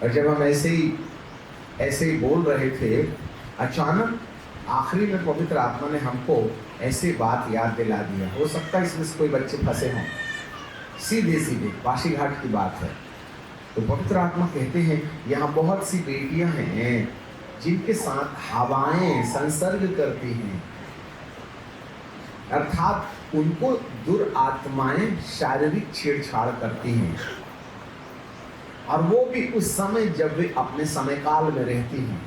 और जब हम ऐसे ही बोल रहे थे, अचानक आखिरी में पवित्र आत्मा ने हमको ऐसे बात याद दिला दिया। हो सकता है इसमें से कोई बच्चे फंसे हों, सीधे सीधे पाशीघाट की बात है। तो पवित्र आत्मा कहते हैं यहाँ बहुत सी बेटियां हैं जिनके साथ हवाएं संसर्ग करती हैं, अर्थात उनको दुरात्माएं शारीरिक छेड़छाड़ करती हैं, और वो भी उस समय जब वे अपने समय काल में रहती हैं।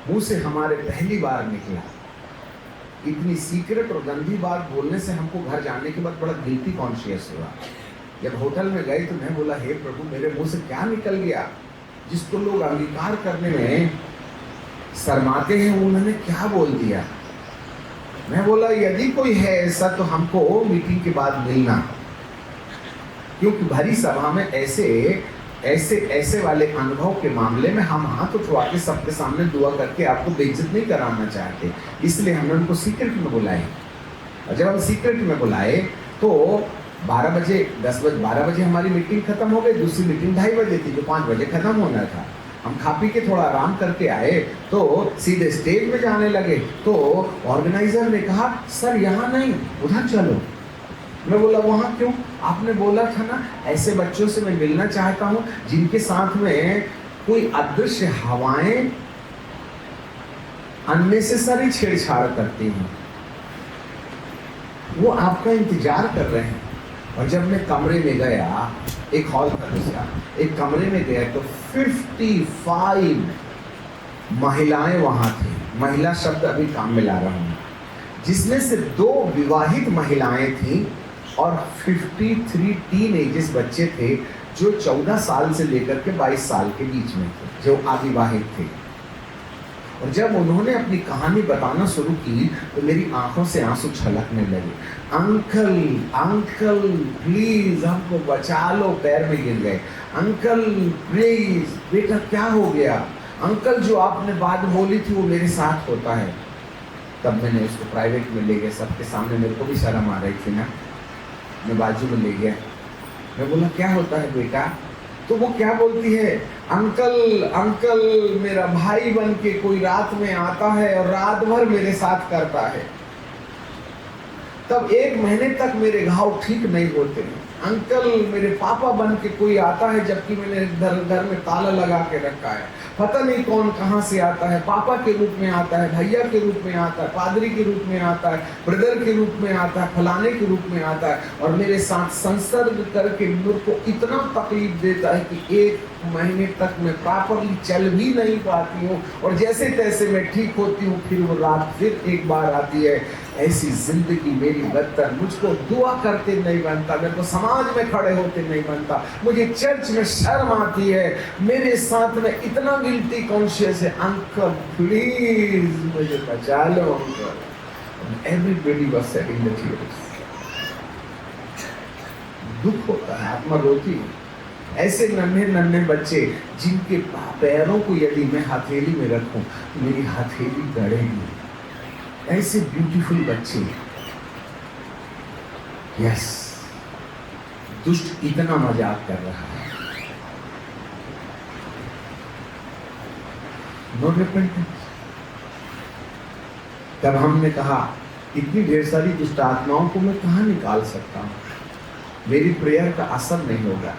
मुंह से हमारे पहली बार निकला, इतनी सीक्रेट और गंदी बात बोलने से हमको घर जाने के बाद बड़ा गिल्टी कॉन्शियस हुआ। जब होटल में गए तो मैं बोला, हे प्रभु, मेरे मुंह से क्या निकल गया? जिसको लोग अंगीकार करने में शर्माते हैं उन्होंने क्या बोल दिया? मैं बोला, यदि कोई है ऐसा तो हमको मीटिंग के बाद मिलना, क्योंकि भरी सभा में ऐसे वाले अनुभव के मामले में हम हाथ उठवा के सबके सामने दुआ करके आपको बेइज्जत नहीं कराना चाहते, इसलिए हमने उनको सीक्रेट में बुलाए। और जब हम सीक्रेट में बुलाए तो 12 बजे 12 बजे हमारी मीटिंग खत्म हो गई। दूसरी मीटिंग 2:30 बजे थी जो 5 बजे खत्म होना था। हम खा पी के थोड़ा आराम करके आए तो सीधे स्टेज में जाने लगे तो ऑर्गेनाइजर ने कहा, सर यहाँ नहीं, उधर चलो। मैं बोला, वहाँ क्यों? आपने बोला था ना ऐसे बच्चों से मैं मिलना चाहता हूँ जिनके साथ में कोई अदृश्य हवाएं अननेसेसरी छेड़छाड़ करती हैं, वो आपका इंतजार कर रहे हैं। और जब मैं कमरे में गया, एक हॉल था दूसरा, एक कमरे में गया तो 55 महिलाएं वहां थी। महिला शब्द अभी काम में ला रहा हूं, जिसमें से 2 विवाहित महिलाएं थीं और 53 टीनेजर्स बच्चे थे जो 14 साल से लेकर के 22 साल के बीच में थे, जो अविवाहित थे। और जब उन्होंने अपनी कहानी बताना शुरू की तो मेरी आंखों से आंसू छलकने लगे। अंकल अंकल प्लीज हमको बचा लो, पैर में गिर गए। अंकल प्लीज, बेटा क्या हो गया? अंकल जो आपने बात बोली थी वो मेरे साथ होता है। तब मैंने उसको प्राइवेट में ले गया, सबके सामने, मेरे को भी शर्म आ रही थी ना। मैं बाजू में ले गया, मैं बोला, क्या होता है बेटा? तो वो क्या बोलती है, अंकल अंकल मेरा भाई बन के कोई रात में आता है और रात भर मेरे साथ करता है। तब 1 महीने तक मेरे घाव ठीक नहीं होते हैं। अंकल मेरे पापा बन के कोई आता है जबकि मैंने घर में ताला लगा के रखा है। पता नहीं कौन कहाँ से आता है, पापा के रूप में आता है, भैया के रूप में आता है, पादरी के रूप में आता है, ब्रदर के रूप में आता है, फलाने के रूप में आता है, और मेरे साथ संसर्ग करके मेरे को इतना तकलीफ देता है कि 1 महीने तक मैं प्रॉपरली चल भी नहीं पाती हूँ, और जैसे तैसे मैं ठीक होती हूँ, फिर वो रात फिर एक बार आती है। ऐसी जिंदगी मेरी बदतर, मुझको दुआ करते नहीं बनता, मेरे को समाज में खड़े होते नहीं बनता, मुझे चर्च में शर्म आती है, मेरे साथ में इतना गिल्टी कॉन्शियस है। अंकल प्लीज मुझे बचा लो uncle. Everybody was shedding the tears. दुख होता है, आत्मा रोती है। ऐसे नन्हे बच्चे जिनके पैरों को यदि मैं हथेली में रखूं तो मेरी हथेली गड़ेगी। ऐसे ब्यूटीफुल बच्चे, यस, दुष्ट इतना मजाक कर रहा है। No repentance. तब हमने कहा, इतनी ढेर सारी दुष्ट आत्माओं को मैं कहां निकाल सकता हूं? मेरी प्रेयर का असर नहीं होगा।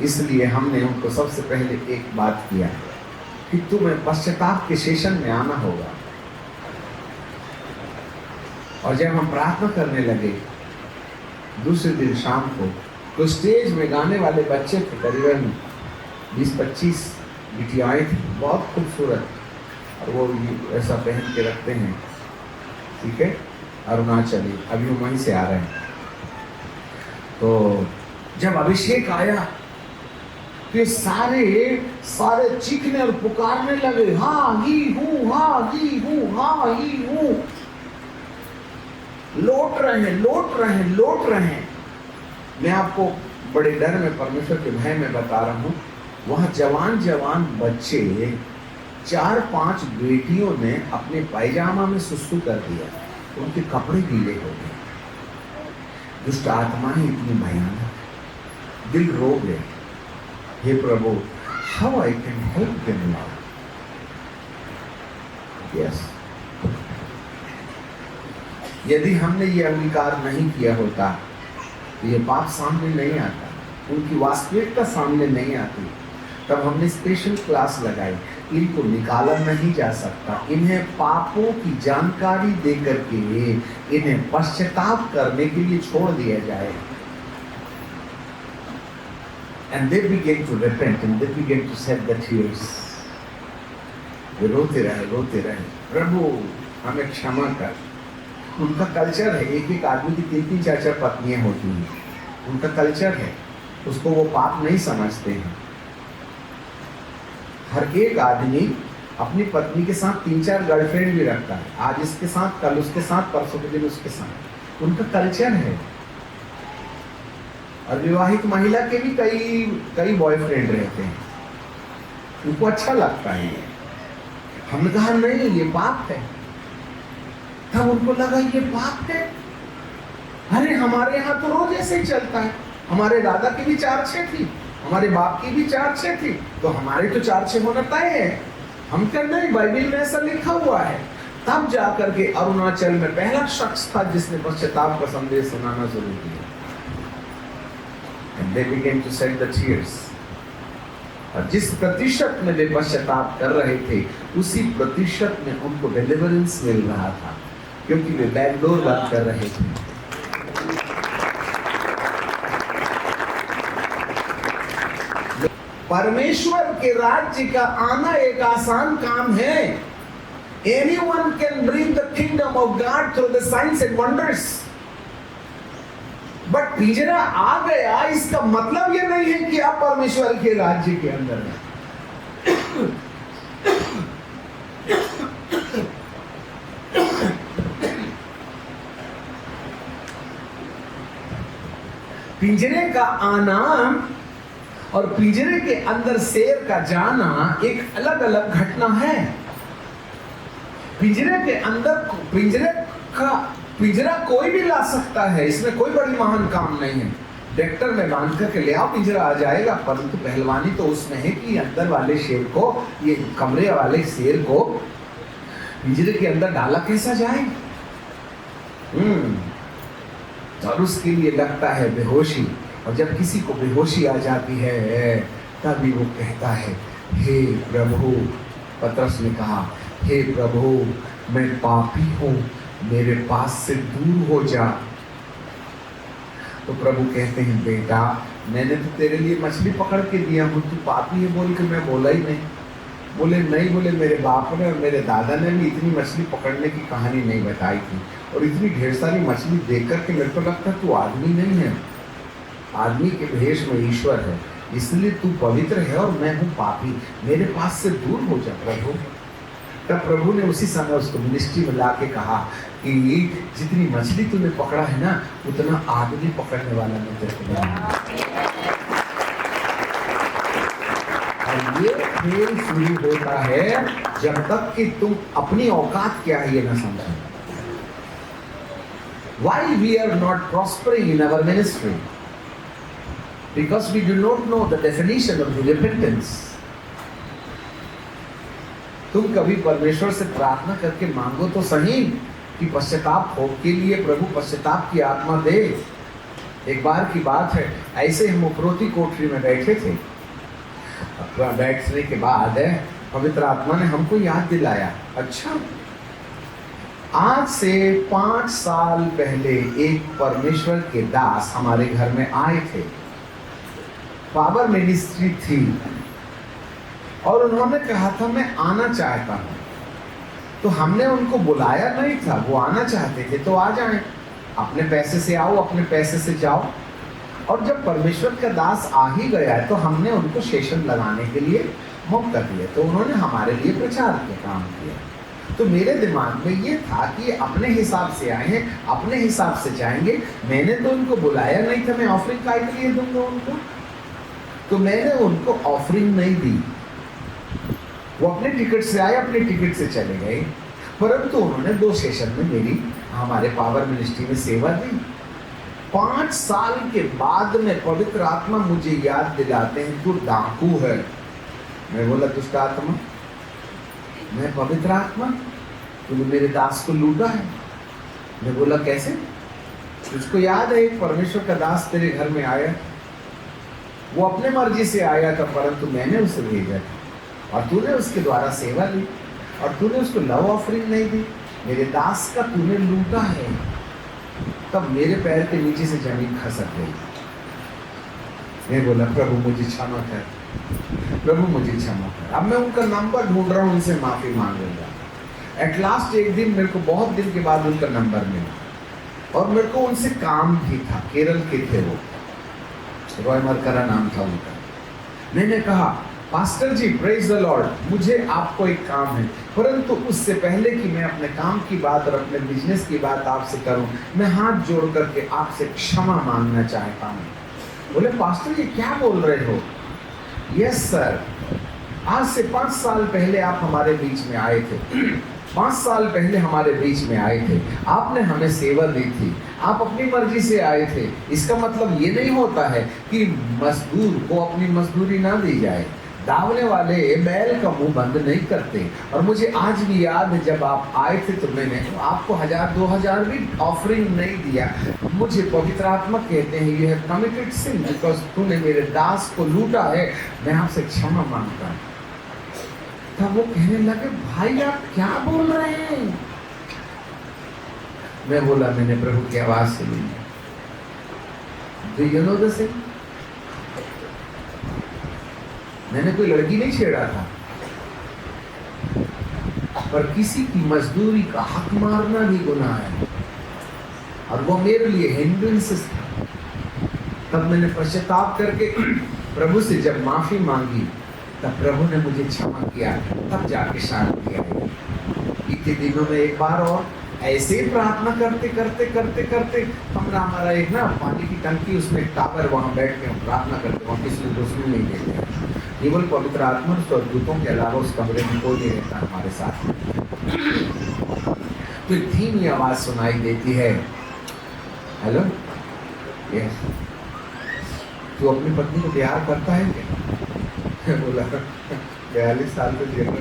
इसलिए हमने उनको सबसे पहले एक बात किया कि तुम्हें पश्चाताप के सेशन में आना होगा। और जब हम प्रार्थना करने लगे दूसरे दिन शाम को, तो स्टेज में गाने वाले बच्चे थे, करीबन 20-25 बिटियाएं थी, बहुत खूबसूरत, और वो ऐसा पहन के रखते हैं, ठीक है, अरुणाचली, अभी वो वहीं से आ रहे हैं। तो जब अभिषेक आया तो सारे चीखने और पुकारने लगे, हाँ ही हूँ, हाँ ही हूँ, हाँ ही हूँ। लौट रहे हैं। मैं आपको बड़े डर में, परमेश्वर के भय में बता रहा हूँ, वहाँ जवान बच्चे, 4-5 बेटियों ने अपने पायजामा में सुसु कर दिया, उनके कपड़े गीले हो गए। दुष्ट आत्माएं इतनी भयानक, दिल रो गए। हे प्रभु, how I can help them now? Yes, यदि हमने ये अंगीकार नहीं किया होता तो ये पाप सामने नहीं आता, उनकी वास्तविकता सामने नहीं आती। तब हमने स्पेशल क्लास लगाई, इनको निकाला नहीं जा सकता, इन्हें पापों की जानकारी देकर के इन्हें पश्चाताप करने के लिए छोड़ दिया जाए। And they began to repent and they began to shed the tears. वे रोते रहे, प्रभु हमें क्षमा कर। उनका कल्चर है, एक एक आदमी की 3-3 4-4 पत्नियां होती हैं, उनका कल्चर है, उसको वो पाप नहीं समझते हैं। हर एक आदमी अपनी पत्नी के साथ 3-4 गर्लफ्रेंड भी रखता है, आज इसके साथ, कल उसके साथ, परसों के दिन उसके साथ, उनका कल्चर है। और विवाहित महिला के भी कई बॉयफ्रेंड रहते हैं, उनको अच्छा लगता है। हमने कहा नहीं, ये पाप है। तब उनको लगा ये पाप है। अरे हमारे यहाँ तो रोज ऐसे ही चलता है, हमारे दादा की भी 4-6 थी, हमारे बाप की भी 4-6 थी, तो हमारे तो 4-6 होना तय है। हम क्या नहीं, बाइबल में ऐसा लिखा हुआ है। तब जाकर के अरुणाचल में पहला शख्स था जिसने पश्चाताप का संदेश सुनाना शुरू किया। And they began to shed the tears. और जिस प्रतिशत में वे पश्चाताप कर रहे थे, उसी प्रतिशत में उनको डिलीवरेंस मिल रहा था, क्योंकि वे बैकडोर बंद कर रहे थे। परमेश्वर के राज्य का आना एक आसान काम है। Anyone can bring the kingdom of God through the signs and wonders. But पिंजरा आ गया, इसका मतलब यह नहीं है कि आप परमेश्वर के राज्य के अंदर हैं। पिंजरे का आना और पिंजरे के अंदर शेर का जाना एक अलग अलग घटना है। पिंजरे के अंदर पिंजरा कोई भी ला सकता है, इसमें कोई बड़ी महान काम नहीं है। ट्रैक्टर में बांध करके ले आओ, पिंजरा आ जाएगा। परंतु पहलवानी तो उसमें है कि अंदर वाले शेर को, ये कमरे वाले शेर को पिंजरे के अंदर डाला कैसा जाए। और उसके लिए लगता है बेहोशी, और जब किसी को बेहोशी आ जाती है तभी वो कहता है, हे प्रभु, पतरस ने कहा, हे प्रभु मैं पापी हूँ, मेरे पास से दूर हो जा। तो प्रभु कहते हैं, बेटा मैंने तो तेरे लिए मछली पकड़ के दिया हूँ, तू पापी है बोल के मैं बोला ही नहीं। बोले मेरे बाप ने और मेरे दादा ने भी इतनी मछली पकड़ने की कहानी नहीं बताई थी, और इतनी ढेर सारी मछली देख करके मेरे को लगता तू आदमी नहीं है, आदमी के भेष में ईश्वर है, इसलिए तू पवित्र है और मैं हूँ पापी, मेरे पास से दूर हो जा प्रभु। तब प्रभु ने उसी समय उसको मिनिस्ट्री में ला के कहा कि जितनी मछली तूने पकड़ा है ना, उतना आदमी पकड़ने वाला मैं तेरे को बनाऊंगा। और ये खेल शुरू होता है जब तक कि तुम अपनी औकात क्या है ये ना समझो। Why we are not prospering in our ministry? Because we do not know the definition of the repentance. तुम कभी परमेश्वर से प्रार्थना करके मांगो तो सही कि पश्चाताप हो के लिए प्रभु पश्चाताप की आत्मा दे। एक बार की बात है, ऐसे हम उपरोती कोठरी में बैठे थे। बैठने के बाद पवित्र आत्मा ने हमको याद दिलाया, अच्छा आज से 5 साल पहले एक परमेश्वर के दास हमारे घर में आए थे, पावर मिनिस्ट्री थी, और उन्होंने कहा था मैं आना चाहता हूँ। तो हमने उनको बुलाया नहीं था, वो आना चाहते थे तो आ जाएं, अपने पैसे से आओ, अपने पैसे से जाओ। और जब परमेश्वर का दास आ ही गया है तो हमने उनको सेशन लगाने के लिए मौका दिया, तो उन्होंने हमारे लिए प्रचार के काम किया। तो मेरे दिमाग में ये था कि अपने हिसाब से आए हैं, अपने हिसाब से जाएंगे, मैंने तो उनको बुलाया नहीं था, मैं ऑफरिंग काय के लिए दूंगा उनको। तो मैंने उनको ऑफरिंग नहीं दी, वो अपने टिकट से आए, अपने टिकट से चले गए। परंतु उन्होंने 2 सेशन में मेरी हमारे पावर मिनिस्ट्री में सेवा दी। 5 साल के बाद में पवित्र आत्मा मुझे याद दिलाते हैं तू डाकू है। मैं बोला दुष्ट आत्मा, मैं पवित्र आत्मा, तूने मेरे दास को लूटा है। मैं बोला कैसे? तुझको याद है एक परमेश्वर का दास तेरे घर में आया, वो अपने मर्जी से आया था, परंतु मैंने उसे भेजा था और तूने उसके द्वारा सेवा ली और तूने उसको लव ऑफरिंग नहीं दी, मेरे दास का तूने लूटा है। तब मेरे पैर के नीचे से जमीन खसक गई। मैं बोला प्रभु मुझे क्षमा कर, प्रभु मुझे क्षमा कर। अब मैं उनका नंबर ढूंढ रहा हूँ, उनसे माफी मांगूंगा। एट लास्ट एक दिन मेरे को बहुत दिन के बाद उनका नंबर मिला और मेरे को उनसे काम भी था। केरल के थे वो, रॉय मरकरा नाम था उनका। मैंने कहा pastor ji praise the lord, मुझे आपको एक काम है, परंतु उससे पहले कि मैं अपने काम की बात और अपने बिजनेस की बात आपसे करूं, मैं हाथ जोड़ करके आपसे क्षमा मांगना चाहता हूं। बोले पास्टर जी क्या बोल रहे हो? यस सर, आज से 5 साल पहले आप हमारे बीच में आए थे। 5 साल पहले हमारे बीच में आए थे, आपने हमें सेवा दी थी, आप अपनी मर्जी से आए थे। इसका मतलब ये नहीं होता है कि मजदूर को अपनी मजदूरी ना दी जाए। दावने वाले बैल का मुंह बंद नहीं करते। और मुझे आज भी याद है जब आप आए थे तो मैंने आपको 1000-2000 भी ऑफरिंग नहीं दिया। मुझे पवित्र आत्मा कहते हैं you have committed sin because तूने मेरे दास को लूटा है, मैं आपसे क्षमा मांगता हूँ। तब वो कहने लगे भाई आप क्या बोल रहे हैं? मैं बोला मैंने प्रभु की आवाज सुनी। Do you know the same? मैंने कोई लड़की नहीं छेड़ा था, पर किसी की मजदूरी का हक मारना भी गुनाह है और वो मेरे लिए हिंड्रेंसेस था। तब मैंने पश्चाताप करके प्रभु से जब माफी मांगी, तब प्रभु ने मुझे क्षमा किया, तब जाके शांति आई। इतने दिनों में एक बार और ऐसे ही प्रार्थना करते करते करते करते हमारा एक ना पानी की टंकी, उसमें टावर, वहाँ बैठ के हम प्रार्थना करते, वहाँ किसी को घुसने नहीं देते। केवल पवित्र आत्मा और दूतों के अलावा उस कमरे में कोई नहीं रहता हमारे साथ। तो धीमी आवाज सुनाई देती है, हेलो यस, तू अपनी पत्नी को प्यार करता है क्या? बोला 42 साल से जेल में।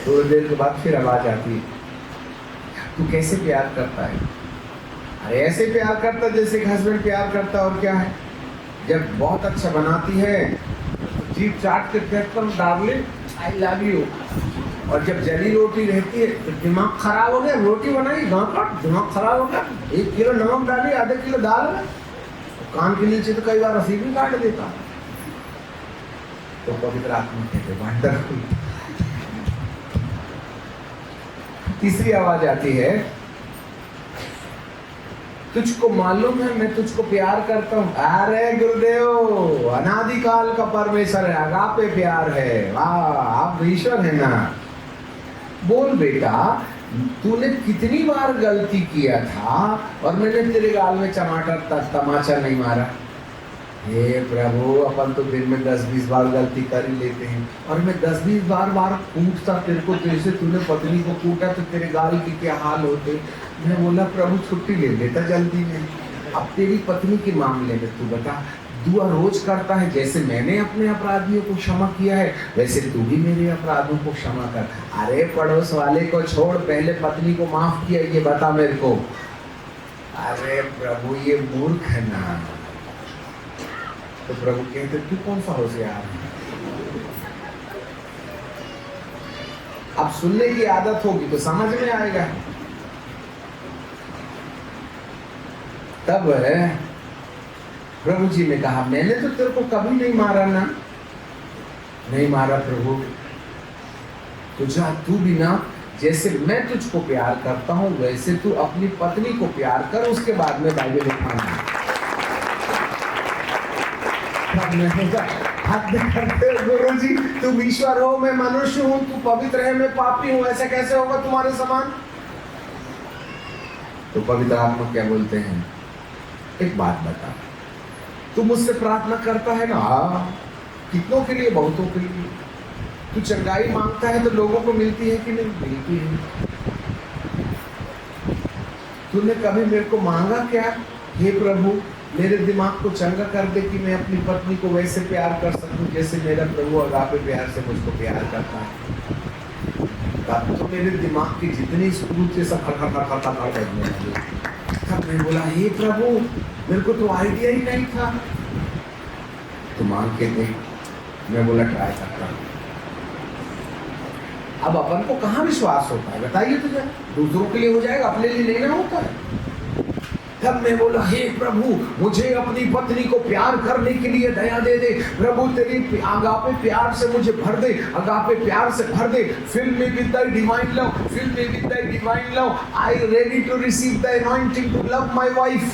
थोड़ी देर के बाद फिर आवाज आती है, तू कैसे प्यार करता है? अरे ऐसे प्यार करता जैसे हस्बैंड प्यार करता, और क्या है। जब बहुत अच्छा बनाती है तो जीभ चाट के कहता हूँ डार्लिंग आई लव यू, और जब जली रोटी रहती है तो दिमाग खराब हो गया, रोटी बनाई गाँव का दिमाग खराब हो गया, 1 किलो नमक डाली, आधे किलो दाल है, तो कान के नीचे तो कई बार रसीद भी काट देता। तो पवित्र आत्मा कहते वंडरफुल। तीसरी आवाज आती है, तुझको मालूम है मैं तुझको प्यार करता हूँ। अरे गुरुदेव, अनादिकाल का परमेश्वर है, अगापे प्यार है, वाह आप ईश्वर है ना। बोल बेटा तूने कितनी बार गलती किया था और मैंने तेरे गाल में तमाचा नहीं मारा। हे प्रभु, अपन तो दिन में 10-20 बार गलती कर ही लेते हैं, और मैं 10-20 बार कूटता तेरे को, जैसे तूने पत्नी को कूटा तो तेरे गाल के क्या हाल होते। मैं बोला प्रभु छुट्टी ले लेता जल्दी में। अब तेरी पत्नी के मामले में तू बता, दुआ रोज करता है, जैसे मैंने अपने अपराधियों को क्षमा किया है वैसे तू भी मेरे अपराधों को क्षमा कर। अरे पड़ोस वाले को छोड़, पहले पत्नी को माफ किया ये बता मेरे को। अरे प्रभु ये मूर्ख है ना। तो प्रभु कहते तू कौन सा होशियार है? अब सुनने की आदत होगी तो समझ में आएगा। तब प्रभु जी ने कहा मैंने तो तेरे को कभी नहीं मारा ना। नहीं मारा प्रभु, तो जा तू भी ना, जैसे मैं तुझको प्यार करता हूं वैसे तू अपनी पत्नी को प्यार कर, उसके बाद में बाइबल लिखना। गुरु जी तुम ईश्वर हो, मैं मनुष्य हूं, तू पवित्र है, मैं पापी हूं, ऐसा कैसे होगा तुम्हारे समान? तो पवित्र आत्मा क्या बोलते हैं, एक बात बता, तू मुझसे प्रार्थना करता है ना, कितनों के लिए? बहुतों के लिए। तू चंगाई मांगता है तो लोगों को मिलती है कि नहीं? मिलती है। तूने कभी मेरे को मांगा क्या? हे प्रभु, मेरे दिमाग को चंगा कर दे कि मैं अपनी पत्नी को वैसे प्यार कर सकूं जैसे मेरा प्रभु अगापे प्यार से मुझको प्यार करता है। तब तो मेरे दिमाग की जितनी स्क्रू थे सब खड़ बजने लगे। तब मैं बोला, हे प्रभु, मेरे को तो आइडिया ही नहीं था। तो मांग के देख। मैं बोला ट्राई करता हूँ। अब अपन को कहाँ विश्वास होता है बताइए तुझे? दूसरों के लिए हो जाएगा, अपने लिए नहीं ना होता है। तब मैं बोला, हे प्रभु, मुझे अपनी पत्नी को प्यार करने के लिए दया दे दे। प्रभु तेरी अगापे प्यार से मुझे भर दे, अगापे प्यार से भर दे। Fill me with thy divine love, fill me with thy divine love. I ready to receive the anointing to love my wife.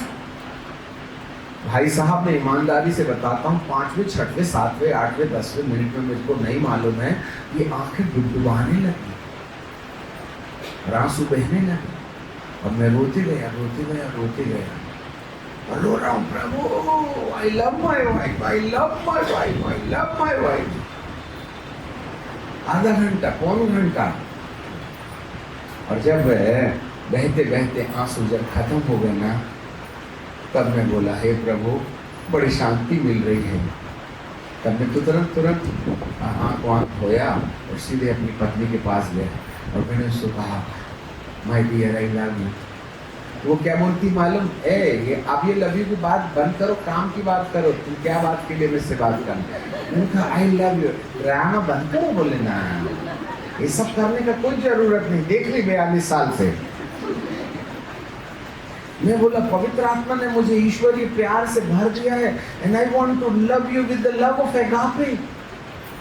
भाई साहब, मैं ईमानदारी से बताता हूँ, 5वें, 6वें, 7वें, 8वें, 10वें मिनट में मुझको नहीं मालूम है, ये आंखें डुबडुबाने लगी, आंसू बहने लगे और मैं रोते गया और रो रहा हूँ, प्रभु, I love my wife, I love my wife, I love my wife. आधा घंटा, पौन घंटा। और जब बहते बहते आंसू जब खत्म हो गए ना, तब मैं बोला, हे प्रभु, बड़ी शांति मिल रही है। तब मैं तो तुरंत आँख धोया और सीधे अपनी पत्नी के पास गया और मैंने उसको कहा, my dear, I love you. वो क्या बोलती मालूम? ये आप ये लव यू की बात बंद करो, काम की बात करो। तुम क्या बात के लिए मुझसे बात करना? मैंने कहा, आई लव यू। ड्रामा बंद करो। बोले, ना, ये सब करने का कोई जरूरत नहीं, देख ली 42 साल से। मैं बोला, पवित्र आत्मा ने मुझे ईश्वरीय प्यार से भर दिया है, and I want to love you with the love of agape.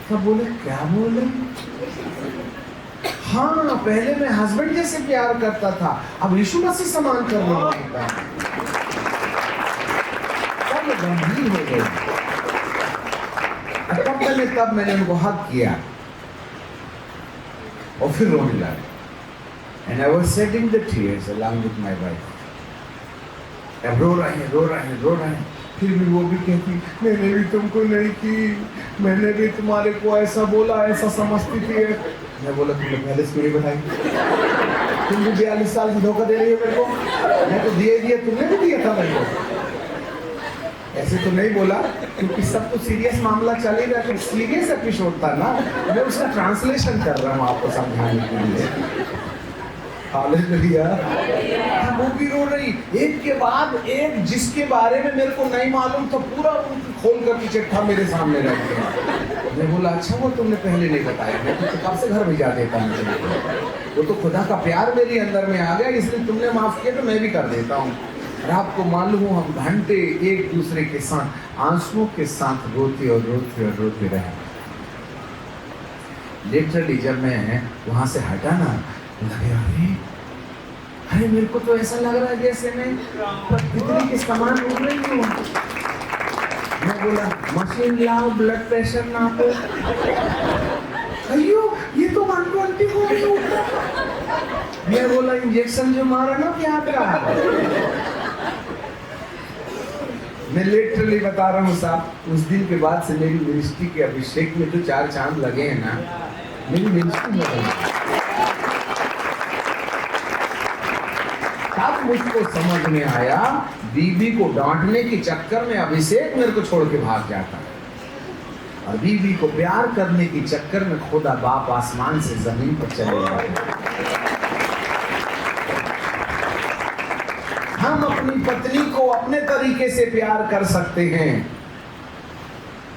सब बोले, क्या बोले? हाँ, पहले मैं हस्बैंड जैसे प्यार करता था, अब यीशु मसीह समान करने लगता। तब गंभीर हो गए। तब मैंने उनको हक किया और फिर रोने लगा। And I was shedding the tears along with my wife. अब रो रहे हैं। फिर भी वो भी कहती, मैंने भी तुमको नहीं की, मैंने भी तुम्हारे को ऐसा बोला, ऐसा समझती थी। मैं बोला, तुमने पहले स्टोरी बताई, तुम भी 42 साल से धोखा दे रही हो मेरे को। मैं तो दिया, तुमने भी दिया था मेरे को। ऐसे तो नहीं बोला, क्योंकि सब तो सीरियस मामला चल ही रहा था, सीरियस एपिसोड था ना। मैं उसका ट्रांसलेशन कर रहा हूँ आपको समझाने के लिए। हालेलुया। वो भी रो रही, एक के बाद एक, जिसके बारे में मेरे को नहीं मालूम था, पूरा खोल कर चिट्ठा मेरे सामने रख दिया। मैं बोला, अच्छा वो तुमने पहले नहीं बताया, मैं तो कब से घर भिजा देता मुझे। वो तो खुदा का प्यार मेरे अंदर में आ गया, इसलिए तुमने माफ किया तो मैं भी कर देता हूँ। और आपको मालूम हो, हम घंटे एक दूसरे के साथ आंसुओं के साथ रोते रहे। लिटरली जब मैं वहां से हटा ना, लगे, अरे मेरे को तो ऐसा लग रहा है जैसे मैं पृथ्वी के समान उड़ रही हूँ। मैं बोला, मशीन लाओ, ब्लड प्रेशर नापो। अयो, ये तो 120 हो गई। मैं बोला, इंजेक्शन जो मारा ना प्यार का। मैं लिटरली बता रहा हूँ साहब, उस दिन के बाद से मेरी मिनिस्ट्री के अभिषेक में जो 4 चांद लगे हैं ना, मेरी मिनिस्ट्री में तब मुझको समझ में आया, बीबी को डांटने के चक्कर में अभिषेक मेरे को छोड़ के भाग जाता है, और बीबी को प्यार करने के चक्कर में खुदा बाप आसमान से जमीन पर चले जाते। हम अपनी पत्नी को अपने तरीके से प्यार कर सकते हैं,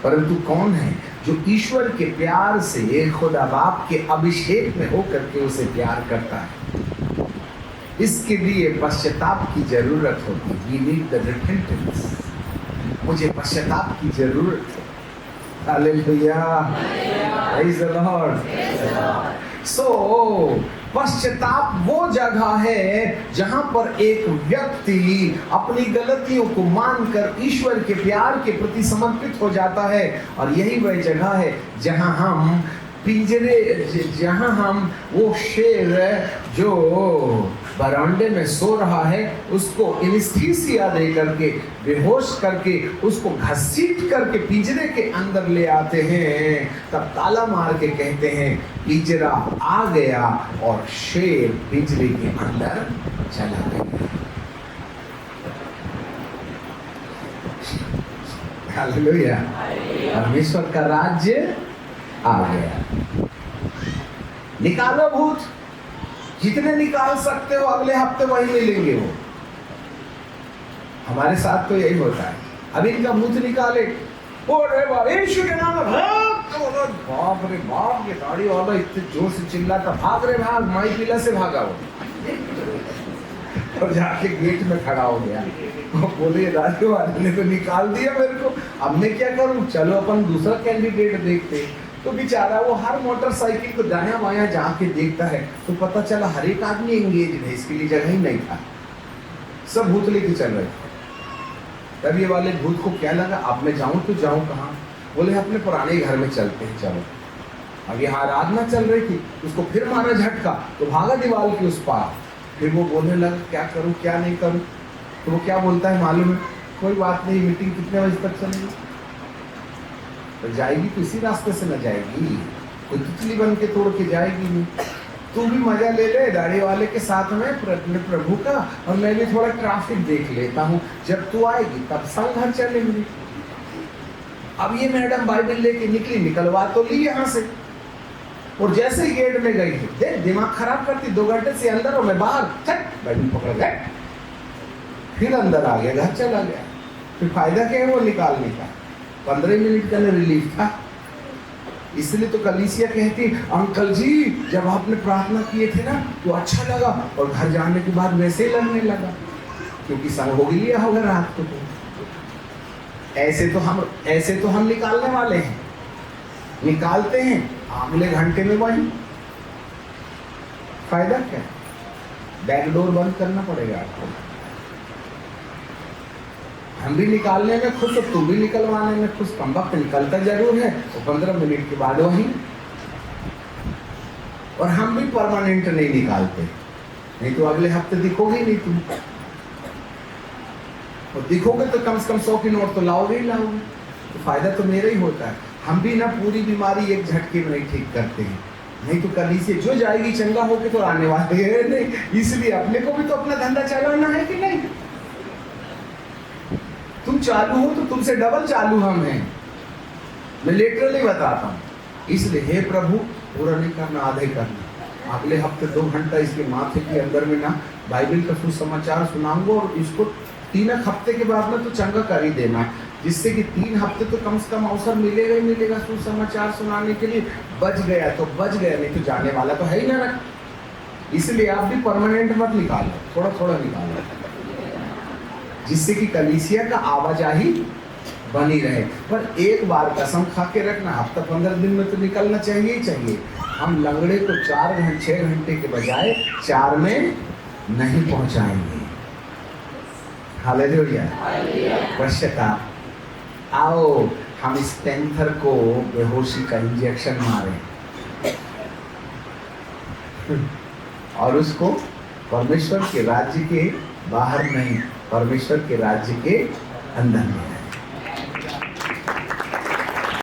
परंतु कौन है जो ईश्वर के प्यार से, खुदा बाप के अभिषेक में होकर के उसे प्यार करता है? इसके लिए पश्चाताप की जरूरत होती है। We need the repentance. मुझे पश्चाताप की जरूरत है। Hallelujah, praise the Lord. So पश्चाताप वो जगह है जहां पर एक व्यक्ति अपनी गलतियों को मानकर ईश्वर के प्यार के प्रति समर्पित हो जाता है, और यही वह जगह है जहां हम जहां हम वो शेर जो बरामदे में सो रहा है उसको एनेस्थीसिया दे करके, बेहोश करके, उसको घसीट करके पिंजरे के अंदर ले आते हैं। तब ताला मार के कहते हैं, पिंजरा आ गया और शेर पिंजरे के अंदर चला गया। हालेलुया, परमेश्वर का राज्य आ गया। निकालो भूत, जितने निकाल सकते हो अगले हफ्ते वही मिलेंगे वो। हमारे साथ तो यही होता है। अब इनका भूत निकाले, यीशु के नाम में भाग, बाप रे बाप, ये गाड़ी वाला इतने जोर से चिल्लाता, भाग रे भाग, माई पीला से भागा वो और जाके गेट में खड़ा हो गया। बोले राजू वाले ने तो निकाल दिया मेरे को, अब मैं क्या करूं, चलो अपन दूसरा कैंडिडेट देखते। तो बेचारा वो हर मोटरसाइकिल को दायां बायां जाके देखता है, तो पता चला हर एक आदमी एंगेज है, इसके लिए जगह ही नहीं था, सब भूत लेके चल रहे थे। तब ये वाले भूत को क्या लगा, अब मैं जाऊं तो जाऊं कहाँ? बोले अपने पुराने घर में चलते हैं, चलो। अब यहाँ आराधना चल रही थी, उसको फिर मारा झटका, तो भागा दीवार की उस पार। फिर वो बोलने लगा क्या करूं क्या नहीं करूं। तो वो क्या बोलता है मालूम है, कोई बात नहीं, मीटिंग कितने बजे तक चलेगी? तो जाएगी तो इसी रास्ते से न जाएगी, कोई तितली बन के तोड़ के जाएगी नहीं। तू भी मजा ले ले दाढ़ी वाले के साथ में प्रभु का, और मैं भी थोड़ा ट्रैफिक देख लेता हूँ, जब तू आएगी तब संग घर चलेंगे। अब ये मैडम बाइबल लेके निकली, निकलवा तो ली यहाँ से, और जैसे ही गेट में गई देख दिमाग खराब करती, 2 घंटे से अंदर और मैं बाहर, चट बाइबल पकड़ गए, फिर अंदर आ गया, घर चला गया। फिर फायदा क्या है वो निकालने का, 15 मिनट का रिलीफ था। इसलिए तो कलीसिया कहती, अंकल जी जब आपने प्रार्थना किए थे ना तो अच्छा लगा, और घर जाने के बाद वैसे ही लगने लगा, क्योंकि संग हो गया होगा रात को। ऐसे तो हम निकालने वाले हैं, निकालते हैं अगले घंटे में वही। फायदा क्या? बैकडोर बंद करना पड़ेगा आपको। हम भी निकालने में खुश, तो तू भी निकलवाने में खुश। कम वक्त निकलता जरूर है, तो 15 मिनट के बाद वही। और हम भी परमानेंट नहीं निकालते, नहीं तो अगले हफ्ते दिखोगे नहीं तुम, और दिखोगे तो कम से कम 100 की नोट तो लाओगे ही लाओगे। तो फायदा तो मेरा ही होता है। हम भी ना पूरी बीमारी एक झटके में नहीं ठीक करते हैं, नहीं तो कलीसिया जो जाएगी चंगा होके तो आने वाले है नहीं। इसलिए अपने को भी तो अपना धंधा चलाना है कि नहीं? तुम चालू हो तो तुमसे डबल चालू हम हैं, मैं लिटरली बताता हूँ। इसलिए हे प्रभु, पूरा नहीं करना, आधे करना। अगले हफ्ते 2 घंटा इसके माथे के अंदर में ना बाइबल का सुसमाचार सुनाऊंगा, और इसको 3 हफ्ते के बाद में तो चंगा कर ही देना, जिससे कि 3 हफ्ते तो कम से कम अवसर मिलेगा ही मिलेगा सुसमाचार सुनाने के लिए। बच गया तो बच गया, नहीं तो जाने वाला तो है ही ना। इसलिए आप भी परमानेंट मत निकालो, थोड़ा थोड़ा निकालो, जिससे कि कलीसिया का आवाजाही बनी रहे। पर एक बार कसम खा के रखना, हफ्ता 15 दिन में तो निकलना चाहिए ही चाहिए। हम लंगड़े को 4 घंटे 6 घंटे के बजाय 4 में नहीं पहुंचाएंगे। हालेलुया, पश्चाताप। आओ हम इस पैंथर को बेहोशी का इंजेक्शन मारें और उसको परमेश्वर के राज्य के बाहर नहीं, परमेश्वर के राज्य के अंदर में